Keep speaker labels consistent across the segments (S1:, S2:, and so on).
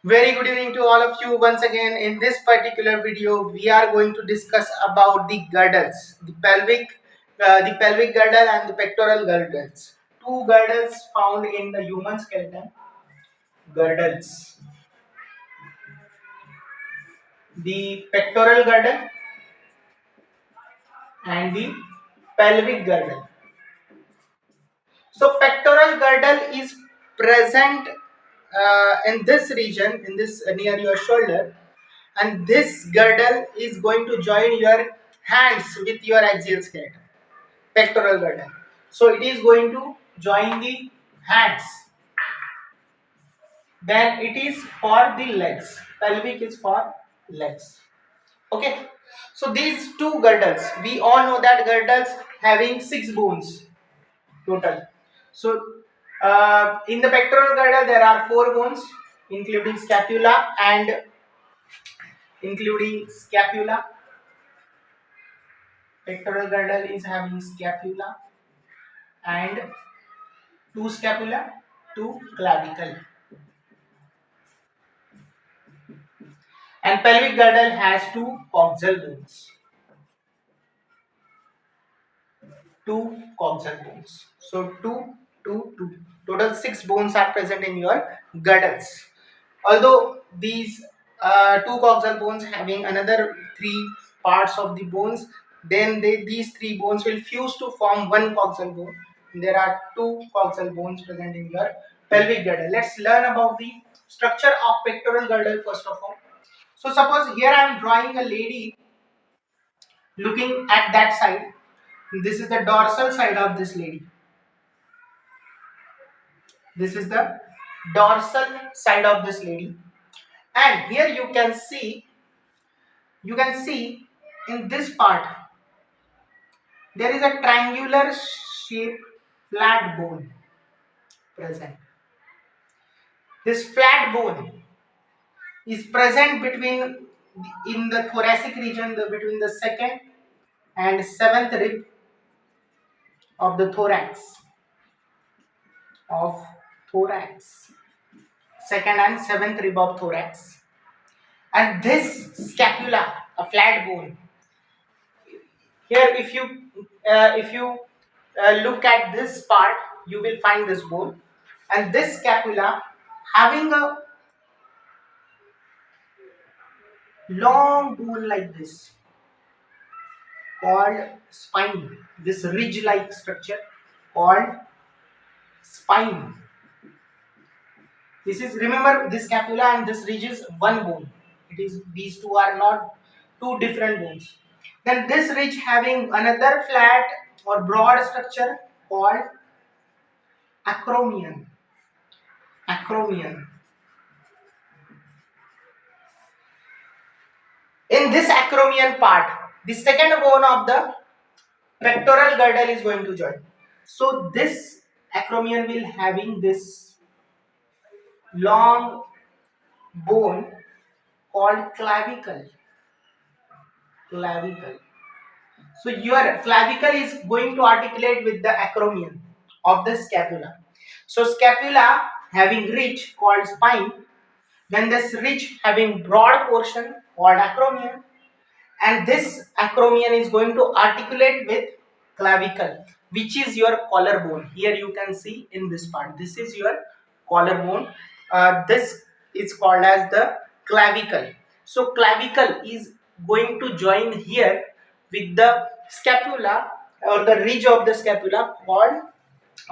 S1: Very good evening to all of you once again. In this particular video, we are going to discuss about the girdles, the pelvic girdle and the pectoral girdles. Two girdles found in the human skeleton. Girdles, the pectoral girdle and the pelvic girdle. So, pectoral girdle is present in this region, in this near your shoulder, and this girdle is going to join your hands with your axial skeleton, pectoral girdle. So it is going to join the hands. Then it is for the legs. Pelvic is for legs. Okay, so these two girdles, we all know that girdles having 6 bones total. So in the pectoral girdle there are 4 bones, including scapula and including scapula. Pectoral girdle is having scapula and 2 scapula, 2 clavicle. And pelvic girdle has 2 coxal bones. 2 coxal bones. So 2. Total 6 bones are present in your girdles. Although these 2 coxal bones having another 3 parts of the bones, then these 3 bones will fuse to form 1 coxal bone. There are 2 coxal bones present in your pelvic girdle. Let's learn about the structure of pectoral girdle first of all. So suppose here I am drawing a lady looking at that side. This is the dorsal side of this lady. This is the dorsal side of this lady. And here you can see in this part there is a triangular shaped flat bone present. This flat bone is present between in the thoracic region, between the second and seventh rib of the of thorax, second and seventh rib of thorax. And this scapula, a flat bone. Here if you look at this part, you will find this bone, and this scapula having a long bone like this called spine. This ridge like structure called spine. This is, remember, this scapula and this ridge is one bone. It is, these two are not two different bones. Then this ridge having another flat or broad structure called acromion. Acromion. In this acromion part, the second bone of the pectoral girdle is going to join. So this acromion will having this long bone called clavicle. Clavicle. So your clavicle is going to articulate with the acromion of the scapula. So scapula having ridge called spine, then this ridge having broad portion called acromion, and this acromion is going to articulate with clavicle, which is your collarbone. Here you can see in this part, this is your collarbone. This is called as the clavicle. So clavicle is going to join here with the scapula or the ridge of the scapula called,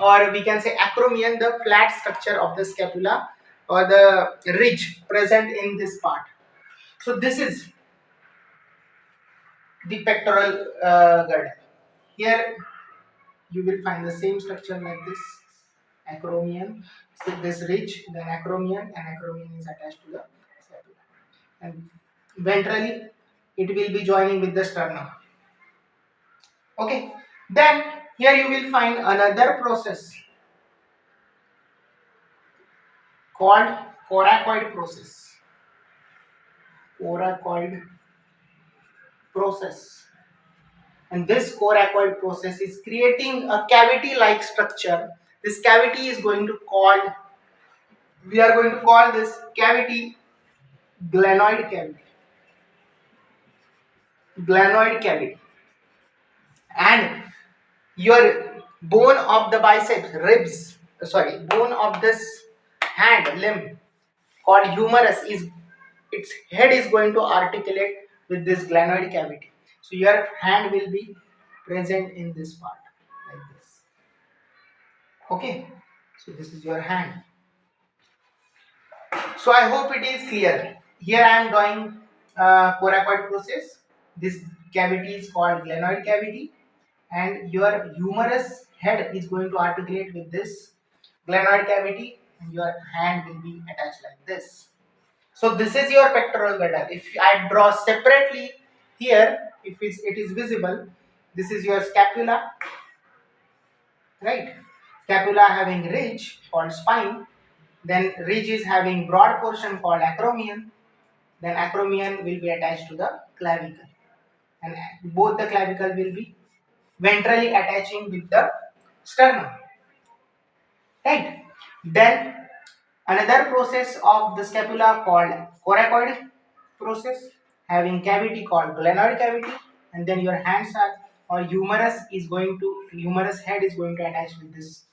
S1: or we can say acromion, the flat structure of the scapula or the ridge present in this part. So this is the pectoral girdle. Here you will find the same structure like this acromion, so this ridge, then acromion, and acromion is attached to the scapula, and ventrally it will be joining with the sternum. Okay, then here you will find another process called coracoid process. Coracoid process. And this coracoid process is creating a cavity like structure. This cavity is going to called We are going to call this cavity glenoid cavity. Glenoid cavity. And your bone of the biceps, ribs, sorry, bone of this hand, limb called humerus is, its head is going to articulate with this glenoid cavity. So your hand will be present in this part like this. Okay, so this is your hand. So I hope it is clear. Here I am drawing coracoid process. This cavity is called glenoid cavity, and your humerus head is going to articulate with this glenoid cavity, and your hand will be attached like this. So this is your pectoral girdle. If I draw separately here, if it is visible, this is your scapula, right? Scapula having ridge called spine, then ridge is having broad portion called acromion, then acromion will be attached to the clavicle, and both the clavicle will be ventrally attaching with the sternum, right? Then another process of the scapula called coracoid process, having cavity called glenoid cavity, and then your hands are, or humerus head is going to attach with this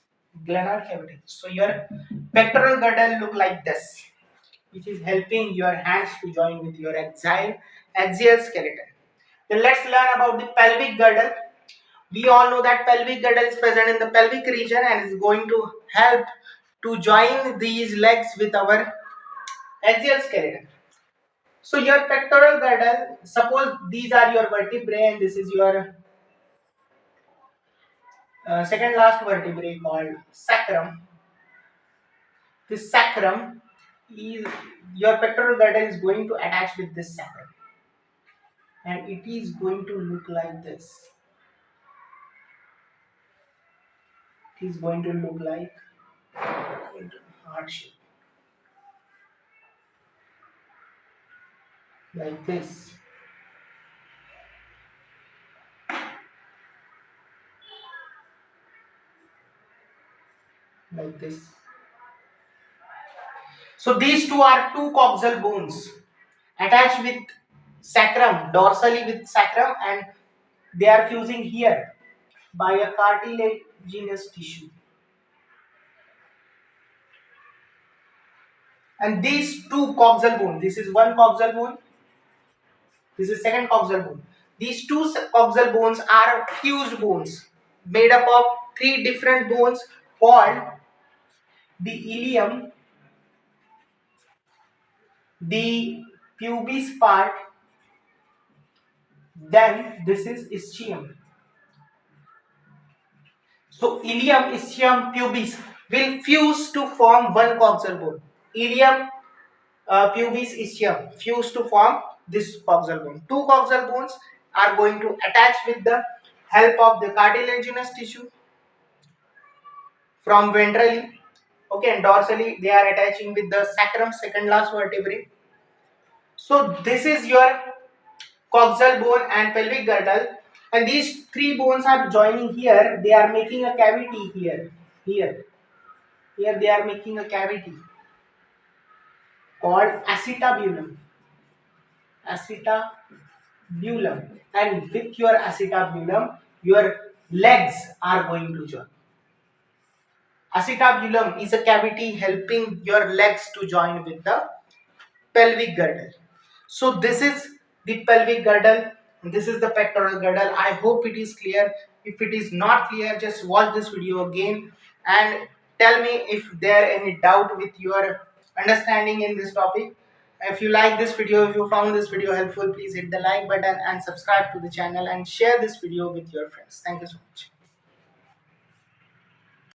S1: glenoid cavity. So your pectoral girdle look like this, which is helping your hands to join with your axial skeleton. Then let's learn about the pelvic girdle. We all know that pelvic girdle is present in the pelvic region and is going to help to join these legs with our axial skeleton. So your pectoral girdle, suppose these are your vertebrae and this is your second last vertebrae called sacrum. This sacrum is, your pectoral girdle is going to attach with this sacrum, and it is going to look like this. It is going to look like heart shape, like this. Like this. So these two are two coxal bones attached with sacrum, dorsally with sacrum, and they are fusing here by a cartilaginous tissue. And these two coxal bones, this is one coxal bone, this is second coxal bone. These two coxal bones are fused bones made up of three different bones called the ilium, the pubis part, then this is ischium. So ilium, ischium, pubis will fuse to form one coxal bone. Ilium, pubis, ischium fuse to form this coxal bone. Two coxal bones are going to attach with the help of the cartilaginous tissue from ventrally. Okay, and dorsally they are attaching with the sacrum, second last vertebrae. So this is your coxal bone and pelvic girdle, and these three bones are joining here. They are making a cavity here, here. Here they are making a cavity called acetabulum. Acetabulum. And with your acetabulum, your legs are going to join. Acetabulum is a cavity helping your legs to join with the pelvic girdle. So this is the pelvic girdle. This is the pectoral girdle. I hope it is clear. If it is not clear, just watch this video again and tell me if there any doubt with your understanding in this topic. If you like this video, if you found this video helpful, please hit the like button and subscribe to the channel and share this video with your friends. Thank you so much.